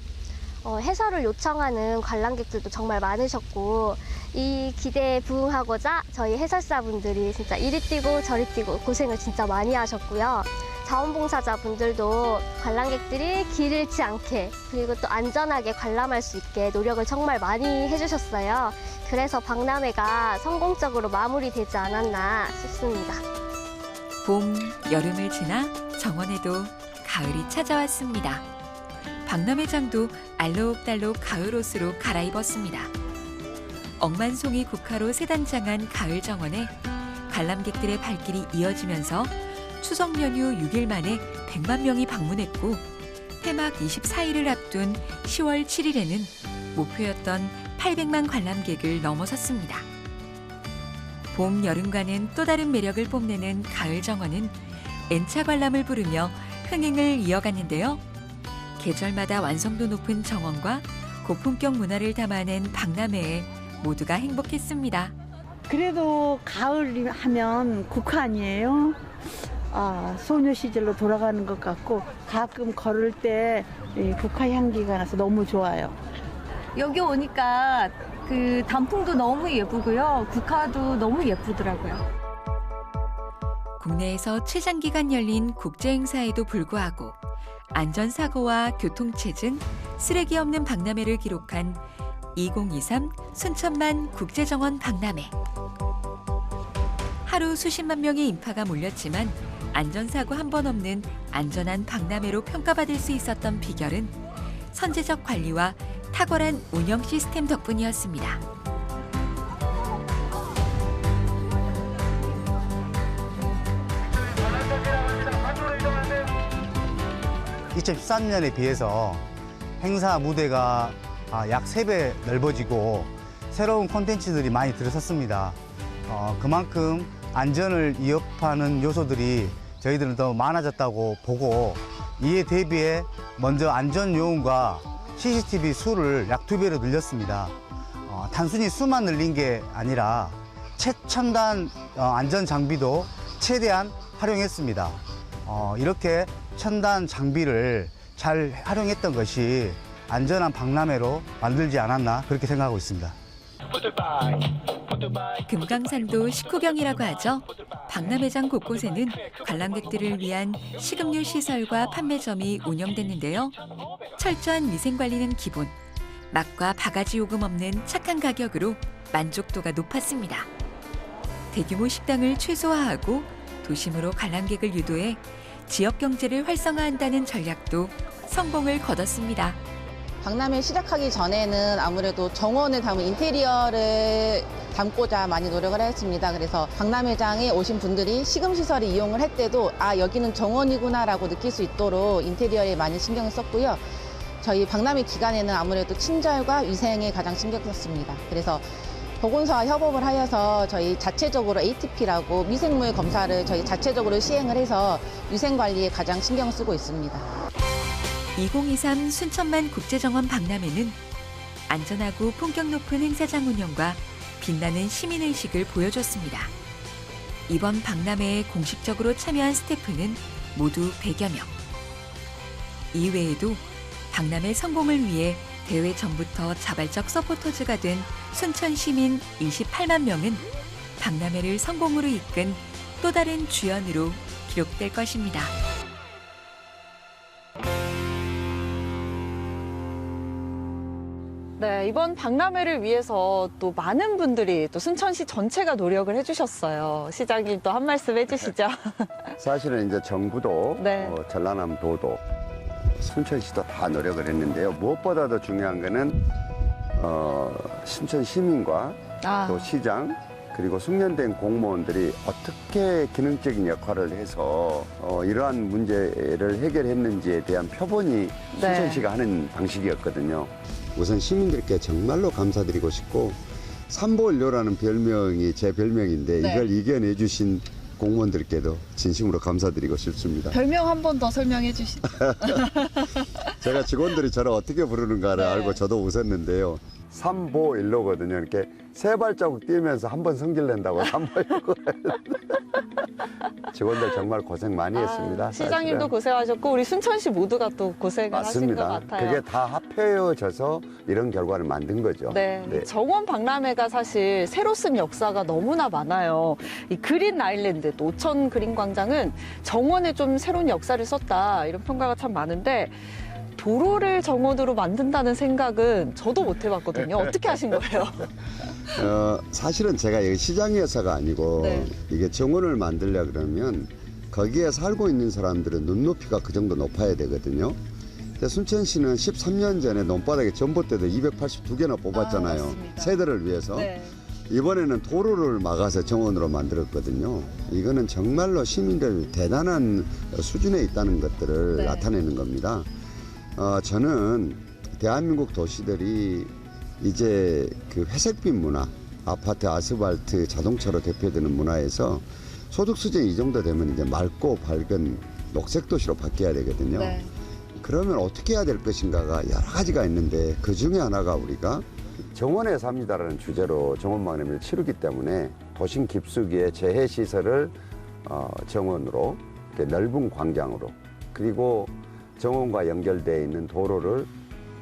해설을 요청하는 관람객들도 정말 많으셨고 이 기대에 부응하고자 저희 해설사분들이 진짜 이리 뛰고 저리 뛰고 고생을 진짜 많이 하셨고요. 자원봉사자분들도 관람객들이 길 잃지 않게 그리고 또 안전하게 관람할 수 있게 노력을 정말 많이 해주셨어요. 그래서 박람회가 성공적으로 마무리되지 않았나 싶습니다. 봄, 여름을 지나 정원에도 가을이 찾아왔습니다. 박람회장도 알록달록 가을 옷으로 갈아입었습니다. 억만송이 국화로 새단장한 가을 정원에 관람객들의 발길이 이어지면서 추석 연휴 6일 만에 100만 명이 방문했고 폐막 24일을 앞둔 10월 7일에는 목표였던 800만 관람객을 넘어섰습니다. 봄, 여름과는 또 다른 매력을 뽐내는 가을 정원은 N차 관람을 부르며 흥행을 이어갔는데요. 계절마다 완성도 높은 정원과 고품격 문화를 담아낸 박람회에 모두가 행복했습니다. 그래도 가을 하면 국화 아니에요? 소녀 시절로 돌아가는 것 같고 가끔 걸을 때 국화 향기가 나서 너무 좋아요. 여기 오니까 그 단풍도 너무 예쁘고요. 국화도 너무 예쁘더라고요. 국내에서 최장기간 열린 국제 행사에도 불구하고 안전사고와 교통체증, 쓰레기 없는 박람회를 기록한 2023 순천만 국제정원 박람회. 하루 수십만 명의 인파가 몰렸지만 안전사고 한 번 없는 안전한 박람회로 평가받을 수 있었던 비결은 선제적 관리와 탁월한 운영 시스템 덕분이었습니다. (2013년에) 비해서 행사 무대가 약 3배 넓어지고 새로운 콘텐츠들이 많이 들어섰습니다. 그만큼 안전을 위협하는 요소들이 저희들은 더 많아졌다고 보고, 이에 대비해 먼저 안전 요원과 CCTV 수를 약 2배로 늘렸습니다. 단순히 수만 늘린 게 아니라 최첨단 안전 장비도 최대한 활용했습니다. 이렇게 첨단 장비를 잘 활용했던 것이 안전한 박람회로 만들지 않았나 그렇게 생각하고 있습니다. 금강산도 식후경이라고 하죠. 박람회장 곳곳에는 관람객들을 위한 식음료 시설과 판매점이 운영됐는데요. 철저한 위생관리는 기본, 맛과 바가지 요금 없는 착한 가격으로 만족도가 높았습니다. 대규모 식당을 최소화하고 도심으로 관람객을 유도해 지역 경제를 활성화한다는 전략도 성공을 거뒀습니다. 박람회 시작하기 전에는 아무래도 정원을 담은 인테리어를 담고자 많이 노력을 했습니다. 그래서 박람회장에 오신 분들이 식음시설을 이용을 할 때도 여기는 정원이구나라고 느낄 수 있도록 인테리어에 많이 신경을 썼고요. 저희 박람회 기간에는 아무래도 친절과 위생에 가장 신경 썼습니다. 그래서 보건소와 협업을 하여서 저희 자체적으로 ATP라고 미생물 검사를 저희 자체적으로 시행을 해서 위생관리에 가장 신경 쓰고 있습니다. 2023 순천만 국제정원 박람회는 안전하고 품격 높은 행사장 운영과 빛나는 시민의식을 보여줬습니다. 이번 박람회에 공식적으로 참여한 스태프는 모두 100여 명. 이외에도 박람회 성공을 위해 대회 전부터 자발적 서포터즈가 된 순천 시민 28만 명은 박람회를 성공으로 이끈 또 다른 주연으로 기록될 것입니다. 네, 이번 박람회를 위해서 또 많은 분들이 또 순천시 전체가 노력을 해주셨어요. 시장님 또 한 말씀 해주시죠. 사실은 이제 정부도 네. 전라남도도 순천시도 다 노력을 했는데요. 무엇보다도 중요한 거는 순천 시민과 또 시장 그리고 숙련된 공무원들이 어떻게 기능적인 역할을 해서 이러한 문제를 해결했는지에 대한 표본이 순천시가 하는 방식이었거든요. 우선 시민들께 정말로 감사드리고 싶고 삼보일료라는 별명이 제 별명인데 이걸 이겨내 주신 공무원들께도 진심으로 감사드리고 싶습니다. 별명 한 번 더 설명해 주시죠. 제가 직원들이 저를 어떻게 부르는가를 알고 저도 웃었는데요. 삼보일로거든요. 이렇게 세 발자국 뛰면서 한 번 성질낸다고 삼보일로. 직원들 정말 고생 많이 했습니다. 시장님도 사실은. 고생하셨고 우리 순천시 모두가 또 고생을 하신 것 맞습니다. 같아요. 그게 다 합해져서 이런 결과를 만든 거죠. 네. 정원 박람회가 사실 새로 쓴 역사가 너무나 많아요. 이 그린 아일랜드, 노천 그린 광장은 정원에 좀 새로운 역사를 썼다 이런 평가가 참 많은데 도로를 정원으로 만든다는 생각은 저도 못 해봤거든요. 어떻게 하신 거예요? 사실은 제가 여기 시장이어서가 아니고 이게 정원을 만들려 그러면 거기에 살고 있는 사람들은 눈높이가 그 정도 높아야 되거든요. 근데 순천시는 13년 전에 논바닥에 전봇대도 282개나 뽑았잖아요. 세대를 위해서. 이번에는 도로를 막아서 정원으로 만들었거든요. 이거는 정말로 시민들 대단한 수준에 있다는 것들을 나타내는 겁니다. 저는 대한민국 도시들이 이제 그 회색빛 문화, 아파트, 아스팔트, 자동차로 대표되는 문화에서 소득 수준이 이 정도 되면 이제 맑고 밝은 녹색 도시로 바뀌어야 되거든요. 그러면 어떻게 해야 될 것인가가 여러 가지가 있는데 그 중에 하나가 우리가 정원에 삽니다라는 주제로 정원 박람회를 치르기 때문에 도심 깊숙이의 재해 시설을 정원으로 넓은 광장으로 그리고 정원과 연결되어 있는 도로를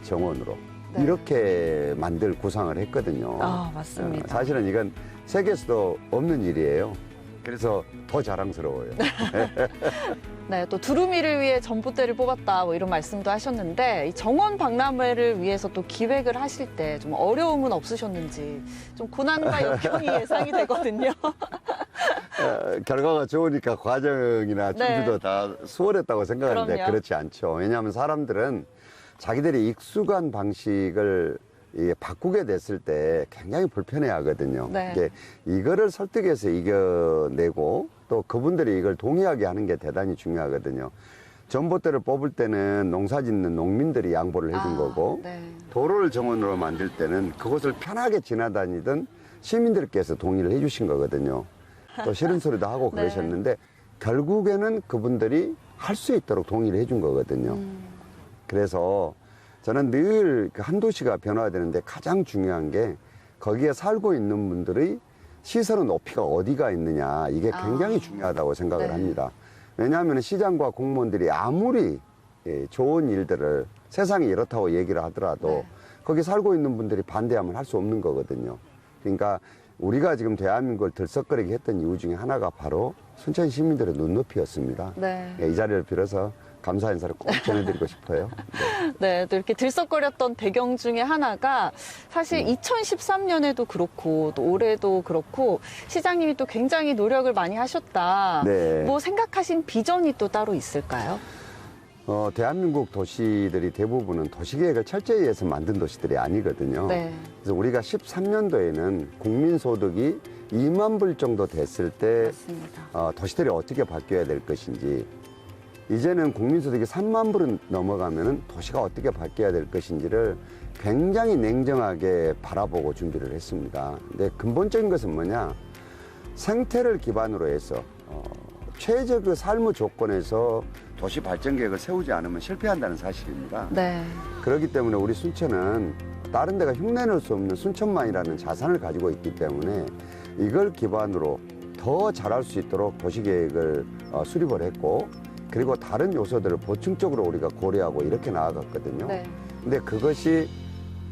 정원으로 이렇게 만들 구상을 했거든요. 맞습니다. 사실은 이건 세계에서도 없는 일이에요. 그래서 더 자랑스러워요. 네, 또 두루미를 위해 전봇대를 뽑았다 뭐 이런 말씀도 하셨는데 이 정원 박람회를 위해서 또 기획을 하실 때 좀 어려움은 없으셨는지 좀 고난과 역경이 예상이 되거든요. 결과가 좋으니까 과정이나 준비도 네. 다 수월했다고 생각하는데 그럼요. 그렇지 않죠. 왜냐하면 사람들은 자기들이 익숙한 방식을 바꾸게 됐을 때 굉장히 불편해 하거든요. 네. 이거를 설득해서 이겨내고 또 그분들이 이걸 동의하게 하는 게 대단히 중요하거든요. 전봇대를 뽑을 때는 농사 짓는 농민들이 양보를 해준 거고 네. 도로를 정원으로 만들 때는 그곳을 편하게 지나다니던 시민들께서 동의를 해주신 거거든요. 또 싫은 소리도 하고 네. 그러셨는데 결국에는 그분들이 할 수 있도록 동의를 해준 거거든요. 그래서 저는 늘 한 도시가 변화되는데 가장 중요한 게 거기에 살고 있는 분들의 시설의 높이가 어디가 있느냐 이게 굉장히 중요하다고 생각을 네. 합니다. 왜냐하면 시장과 공무원들이 아무리 좋은 일들을 세상이 이렇다고 얘기를 하더라도 거기 살고 있는 분들이 반대하면 할 수 없는 거거든요. 그러니까 우리가 지금 대한민국을 들썩거리게 했던 이유 중에 하나가 바로 순천 시민들의 눈높이였습니다. 네. 이 자리를 빌어서 감사 인사를 꼭 전해드리고 싶어요. 네, 또 이렇게 들썩거렸던 배경 중에 하나가 사실 2013년에도 그렇고 또 올해도 그렇고 시장님이 또 굉장히 노력을 많이 하셨다. 네. 뭐 생각하신 비전이 또 따로 있을까요? 대한민국 도시들이 대부분은 도시계획을 철저히 해서 만든 도시들이 아니거든요. 네. 그래서 우리가 13년도에는 국민소득이 2만 불 정도 됐을 때 도시들이 어떻게 바뀌어야 될 것인지, 이제는 국민소득이 3만 불은 넘어가면 도시가 어떻게 바뀌어야 될 것인지를 굉장히 냉정하게 바라보고 준비를 했습니다. 근데 근본적인 것은 뭐냐, 생태를 기반으로 해서 최적의 삶의 조건에서 도시 발전 계획을 세우지 않으면 실패한다는 사실입니다. 네. 그렇기 때문에 우리 순천은 다른 데가 흉내낼 수 없는 순천만이라는 자산을 가지고 있기 때문에 이걸 기반으로 더 잘할 수 있도록 도시계획을 수립을 했고, 그리고 다른 요소들을 보충적으로 우리가 고려하고 이렇게 나아갔거든요. 네. 근데 그것이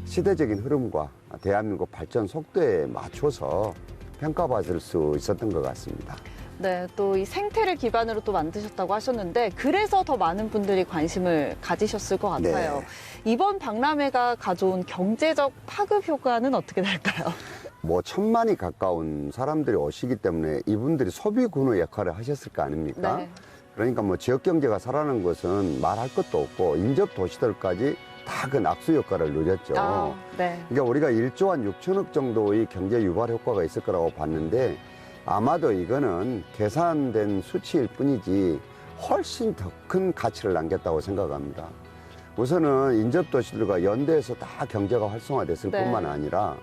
시대적인 흐름과 대한민국 발전 속도에 맞춰서 평가받을 수 있었던 것 같습니다. 네, 또 이 생태를 기반으로 또 만드셨다고 하셨는데 그래서 더 많은 분들이 관심을 가지셨을 것 같아요. 네. 이번 박람회가 가져온 경제적 파급 효과는 어떻게 될까요? 뭐 1,000만이 가까운 사람들이 오시기 때문에 이분들이 소비군의 역할을 하셨을 거 아닙니까? 네. 그러니까 뭐 지역 경제가 살아나는 것은 말할 것도 없고 인접 도시들까지 다 그 낙수 효과를 누렸죠. 네. 그러니까 우리가 1조 한 6천억 정도의 경제 유발 효과가 있을 거라고 봤는데 아마도 이거는 계산된 수치일 뿐이지 훨씬 더 큰 가치를 남겼다고 생각합니다. 우선은 인접 도시들과 연대해서 다 경제가 활성화됐을 네. 뿐만 아니라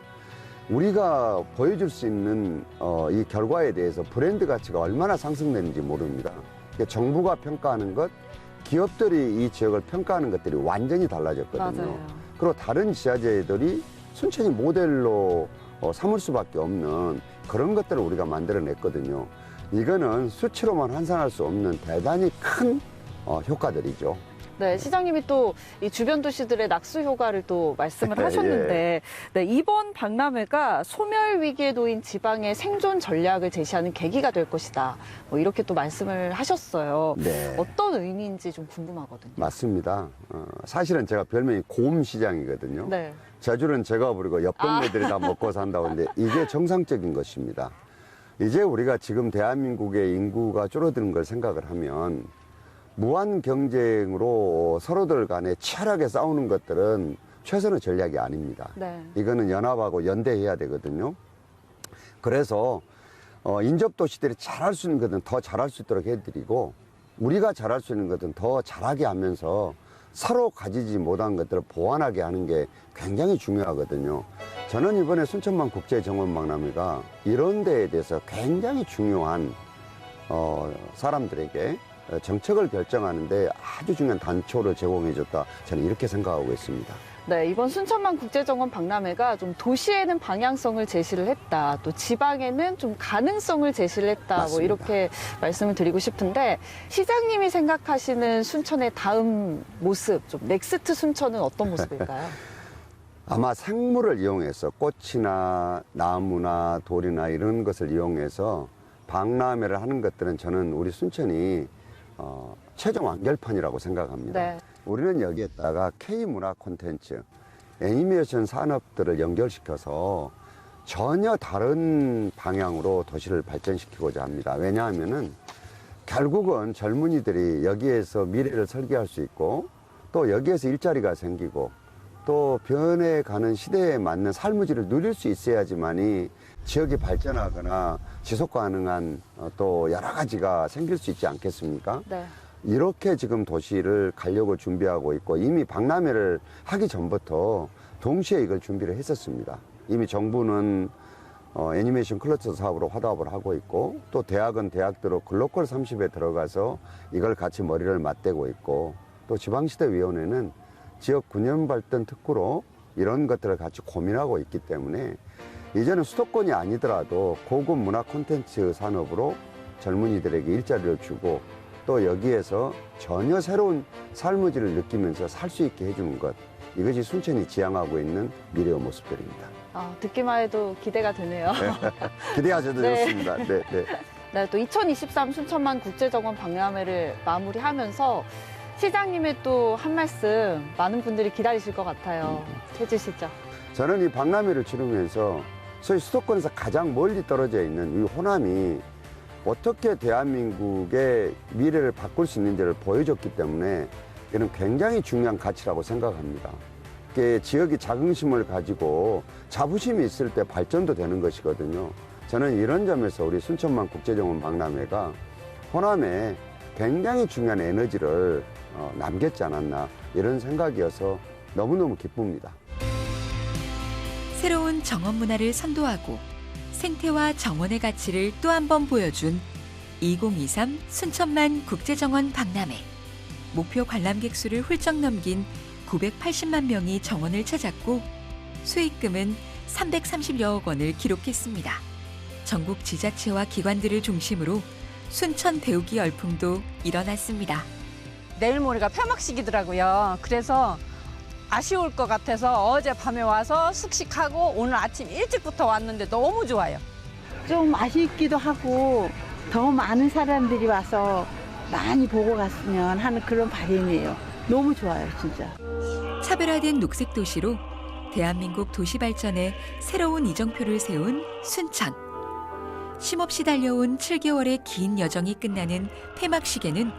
우리가 보여줄 수 있는 이 결과에 대해서 브랜드 가치가 얼마나 상승되는지 모릅니다. 그러니까 정부가 평가하는 것, 기업들이 이 지역을 평가하는 것들이 완전히 달라졌거든요. 맞아요. 그리고 다른 지자체들이 순천이 모델로 삼을 수밖에 없는 그런 것들을 우리가 만들어냈거든요. 이거는 수치로만 환산할 수 없는 대단히 큰 효과들이죠. 네, 시장님이 또 이 주변 도시들의 낙수 효과를 또 말씀을 예. 하셨는데 네, 이번 박람회가 소멸 위기에 놓인 지방의 생존 전략을 제시하는 계기가 될 것이다. 뭐 이렇게 또 말씀을 하셨어요. 네. 어떤 의미인지 좀 궁금하거든요. 맞습니다. 사실은 제가 별명이 곰시장이거든요. 네. 제주는 제가 부르고 옆 동네들이 다 먹고 산다고 하는데 이게 정상적인 것입니다. 이제 우리가 지금 대한민국의 인구가 줄어드는 걸 생각을 하면 무한 경쟁으로 서로들 간에 치열하게 싸우는 것들은 최선의 전략이 아닙니다. 네. 이거는 연합하고 연대해야 되거든요. 그래서 인접 도시들이 잘할 수 있는 것은 더 잘할 수 있도록 해드리고 우리가 잘할 수 있는 것은 더 잘하게 하면서 서로 가지지 못한 것들을 보완하게 하는 게 굉장히 중요하거든요. 저는 이번에 순천만 국제정원박람회가 이런 데에 대해서 굉장히 중요한 사람들에게 정책을 결정하는데 아주 중요한 단초를 제공해줬다. 저는 이렇게 생각하고 있습니다. 네, 이번 순천만 국제정원 박람회가 좀 도시에는 방향성을 제시를 했다. 또 지방에는 좀 가능성을 제시를 했다. 맞습니다. 뭐 이렇게 말씀을 드리고 싶은데 시장님이 생각하시는 순천의 다음 모습, 좀 넥스트 순천은 어떤 모습일까요? 아마 생물을 이용해서 꽃이나 나무나 돌이나 이런 것을 이용해서 박람회를 하는 것들은 저는 우리 순천이 최종 완결판이라고 생각합니다. 네. 우리는 여기에다가 K문화 콘텐츠, 애니메이션 산업들을 연결시켜서 전혀 다른 방향으로 도시를 발전시키고자 합니다. 왜냐하면은 결국은 젊은이들이 여기에서 미래를 설계할 수 있고 또 여기에서 일자리가 생기고 또 변해가는 시대에 맞는 삶의 질을 누릴 수 있어야지만이 지역이 발전하거나 지속 가능한 또 여러 가지가 생길 수 있지 않겠습니까? 네. 이렇게 지금 도시를 가려고 준비하고 있고 이미 박람회를 하기 전부터 동시에 이걸 준비를 했었습니다. 이미 정부는 애니메이션 클러스터 사업으로 화답을 하고 있고 또 대학은 대학대로 글로컬 30에 들어가서 이걸 같이 머리를 맞대고 있고 또 지방시대위원회는 지역 균형 발전 특구로 이런 것들을 같이 고민하고 있기 때문에 이제는 수도권이 아니더라도 고급 문화 콘텐츠 산업으로 젊은이들에게 일자리를 주고 또 여기에서 전혀 새로운 삶의 질을 느끼면서 살 수 있게 해주는 것, 이것이 순천이 지향하고 있는 미래의 모습들입니다. 듣기만 해도 기대가 되네요. 기대하셔도 네. 좋습니다. 네, 네. 네, 또 2023 순천만 국제정원 박람회를 마무리하면서 시장님의 또 한 말씀 많은 분들이 기다리실 것 같아요. 해주시죠. 저는 이 박람회를 치르면서 소위 수도권에서 가장 멀리 떨어져 있는 이 호남이 어떻게 대한민국의 미래를 바꿀 수 있는지를 보여줬기 때문에 이는 굉장히 중요한 가치라고 생각합니다. 이게 지역이 자긍심을 가지고 자부심이 있을 때 발전도 되는 것이거든요. 저는 이런 점에서 우리 순천만 국제정원 박람회가 호남에 굉장히 중요한 에너지를 남겼지 않았나 이런 생각이어서 너무너무 기쁩니다. 새로운 정원 문화를 선도하고 생태와 정원의 가치를 또 한 번 보여준 2023 순천만 국제정원 박람회. 목표 관람객 수를 훌쩍 넘긴 980만 명이 정원을 찾았고 수익금은 330여억 원을 기록했습니다. 전국 지자체와 기관들을 중심으로 순천 배우기 열풍도 일어났습니다. 내일 모레가 폐막식이더라고요. 그래서 아쉬울 것 같아서 어젯밤에 와서 숙식하고 오늘 아침 일찍부터 왔는데 너무 좋아요. 좀 아쉽기도 하고 더 많은 사람들이 와서 많이 보고 갔으면 하는 그런 바람이에요. 너무 좋아요, 진짜. 차별화된 녹색 도시로 대한민국 도시 발전에 새로운 이정표를 세운 순천. 쉼없이 달려온 7개월의 긴 여정이 끝나는 폐막식에는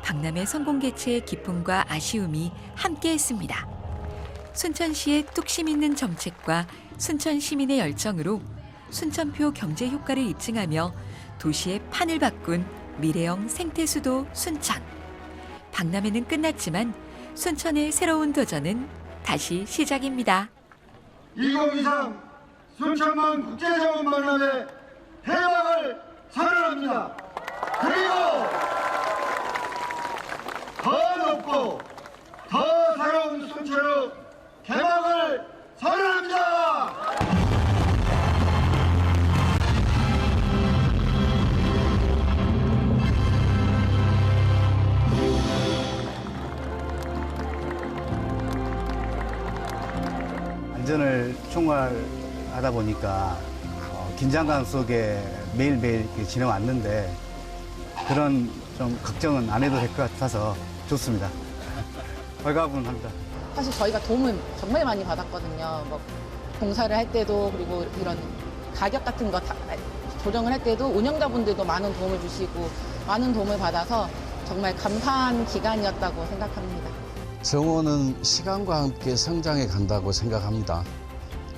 박람회 성공 개최의 기쁨과 아쉬움이 함께했습니다. 순천시의 뚝심 있는 정책과 순천 시민의 열정으로 순천표 경제 효과를 입증하며 도시의 판을 바꾼 미래형 생태수도 순천. 박람회는 끝났지만 순천의 새로운 도전은 다시 시작입니다. 2023 순천만 국제정원 박람회 폐막을 선언합니다. 그리고 더 높고 더 새로운 순천의 개막을 선언합니다. 안전을 총괄하다 보니까 긴장감 속에 매일매일 이렇게 지내왔는데 그런 좀 걱정은 안 해도 될 것 같아서 좋습니다. 홀가분합니다. 사실 저희가 도움을 정말 많이 받았거든요. 뭐 공사를 할 때도 그리고 이런 가격 같은 거 조정을 할 때도 운영자분들도 많은 도움을 주시고 많은 도움을 받아서 정말 감사한 기간이었다고 생각합니다. 정원은 시간과 함께 성장해 간다고 생각합니다.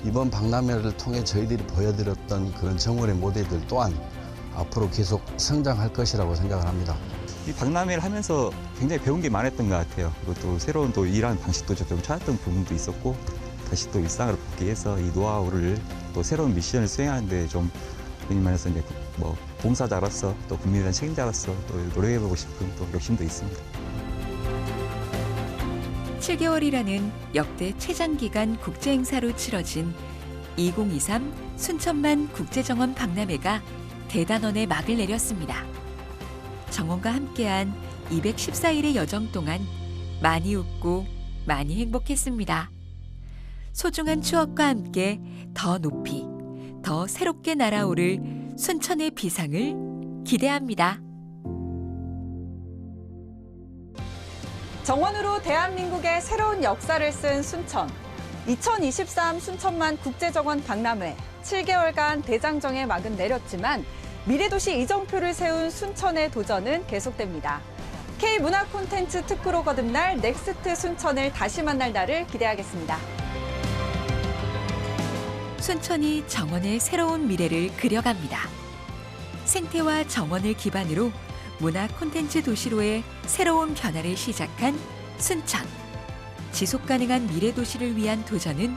이번 박람회를 통해 저희들이 보여드렸던 그런 정원의 모델들 또한 앞으로 계속 성장할 것이라고 생각을 합니다. 이 박람회를 하면서 굉장히 배운 게 많았던 것 같아요. 그리고 또 새로운 또 일하는 방식도 좀 찾았던 부분도 있었고 다시 또 일상으로 복귀해서 이 노하우를 또 새로운 미션을 수행하는 데 좀 흔히 말해서 이제 뭐 봉사자로서 또 국민에 대한 책임자로서 또 노력해보고 싶은 또 욕심도 있습니다. 7개월이라는 역대 최장기간 국제행사로 치러진 2023 순천만 국제정원 박람회가 대단원에 막을 내렸습니다. 정원과 함께한 214일의 여정 동안 많이 웃고 많이 행복했습니다. 소중한 추억과 함께 더 높이, 더 새롭게 날아오를 순천의 비상을 기대합니다. 정원으로 대한민국의 새로운 역사를 쓴 순천. 2023 순천만 국제정원 박람회 7개월간 대장정의 막은 내렸지만 미래도시 이정표를 세운 순천의 도전은 계속됩니다. K문화 콘텐츠 특구로 거듭날 넥스트 순천을 다시 만날 날을 기대하겠습니다. 순천이 정원의 새로운 미래를 그려갑니다. 생태와 정원을 기반으로 문화 콘텐츠 도시로의 새로운 변화를 시작한 순천. 지속 가능한 미래 도시를 위한 도전은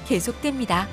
계속됩니다.